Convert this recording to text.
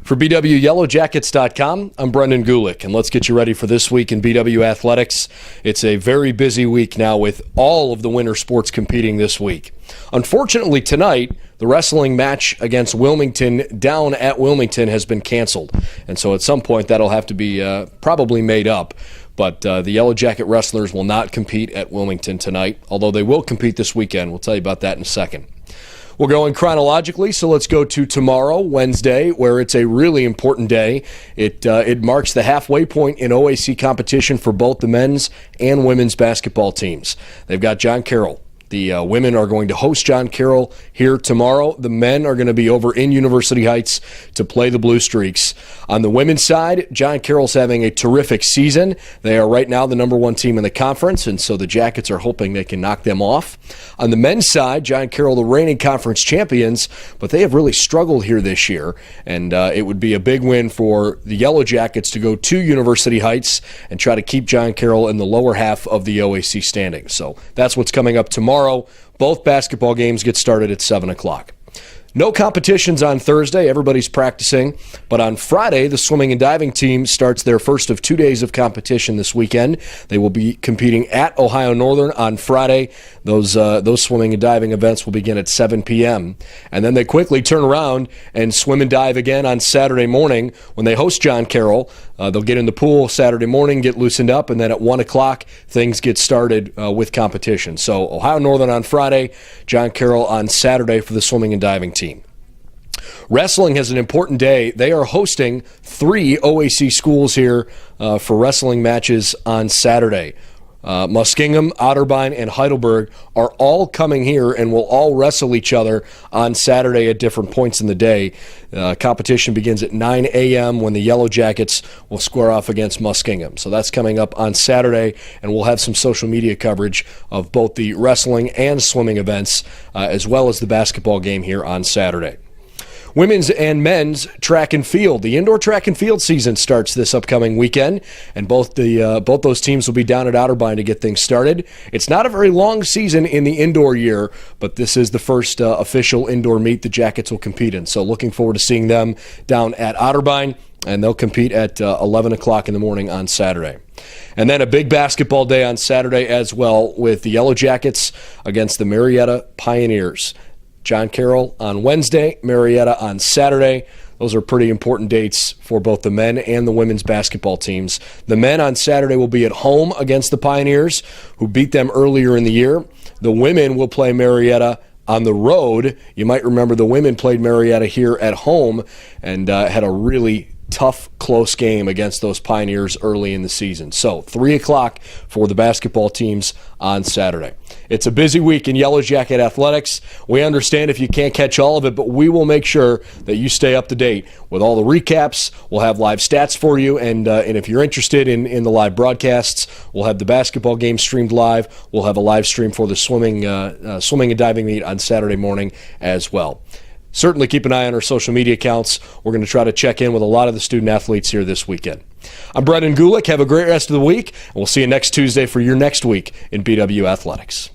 For BWYellowJackets.com, I'm Brendan Gulick, and let's get you ready for this week in BW Athletics. It's a very busy week now with all of the winter sports competing this week. Unfortunately, tonight, the wrestling match against Wilmington down at Wilmington has been canceled, and so at some point that'll have to be probably made up. But the Yellow Jacket wrestlers will not compete at Wilmington tonight, although they will compete this weekend. We'll tell you about that in a second. We're going chronologically, so let's go to tomorrow, Wednesday, where it's a really important day. It marks the halfway point in OAC competition for both the men's and women's basketball teams. They've got John Carroll. The women are going to host John Carroll here tomorrow. The men are going to be over in University Heights to play the Blue Streaks. On the women's side, John Carroll's having a terrific season. They are right now the number one team in the conference, and so the Jackets are hoping they can knock them off. On the men's side, John Carroll, the reigning conference champions, but they have really struggled here this year, and it would be a big win for the Yellow Jackets to go to University Heights and try to keep John Carroll in the lower half of the OAC standings. So that's what's coming up tomorrow. Both basketball games get started at 7 o'clock. No competitions on Thursday. Everybody's practicing. But on Friday, the swimming and diving team starts their first of 2 days of competition this weekend. They will be competing at Ohio Northern on Friday. Those swimming and diving events will begin at 7 p.m. And then they quickly turn around and swim and dive again on Saturday morning when they host John Carroll. They'll get in the pool Saturday morning, get loosened up, and then at 1 o'clock, things get started with competition. So Ohio Northern on Friday, John Carroll on Saturday for the swimming and diving team. Wrestling has an important day. They are hosting 3 OAC schools here for wrestling matches on Saturday. Muskingum, Otterbein, and Heidelberg are all coming here and will all wrestle each other on Saturday at different points in the day. Competition begins at 9 a.m. when the Yellow Jackets will square off against Muskingum. So that's coming up on Saturday, and we'll have some social media coverage of both the wrestling and swimming events, as well as the basketball game here on Saturday. Women's and men's track and field. The indoor track and field season starts this upcoming weekend, and both those teams will be down at Otterbein to get things started. It's not a very long season in the indoor year, but this is the first official indoor meet the Jackets will compete in. So looking forward to seeing them down at Otterbein, and they'll compete at 11 o'clock in the morning on Saturday. And then a big basketball day on Saturday as well with the Yellow Jackets against the Marietta Pioneers. John Carroll on Wednesday, Marietta on Saturday. Those are pretty important dates for both the men and the women's basketball teams. The men on Saturday will be at home against the Pioneers, who beat them earlier in the year. The women will play Marietta on the road. You might remember the women played Marietta here at home and had a really tough, close game against those Pioneers early in the season. So 3 o'clock for the basketball teams on Saturday. It's a busy week in Yellow Jacket athletics. We understand if you can't catch all of it, but we will make sure that you stay up to date with all the recaps. We'll have live stats for you, and if you're interested in the live broadcasts, we'll have the basketball game streamed live. We'll have a live stream for the swimming and diving meet on Saturday morning as well. Certainly keep an eye on our social media accounts. We're going to try to check in with a lot of the student athletes here this weekend. I'm Brendan Gulick. Have a great rest of the week, and we'll see you next Tuesday for your next week in BW Athletics.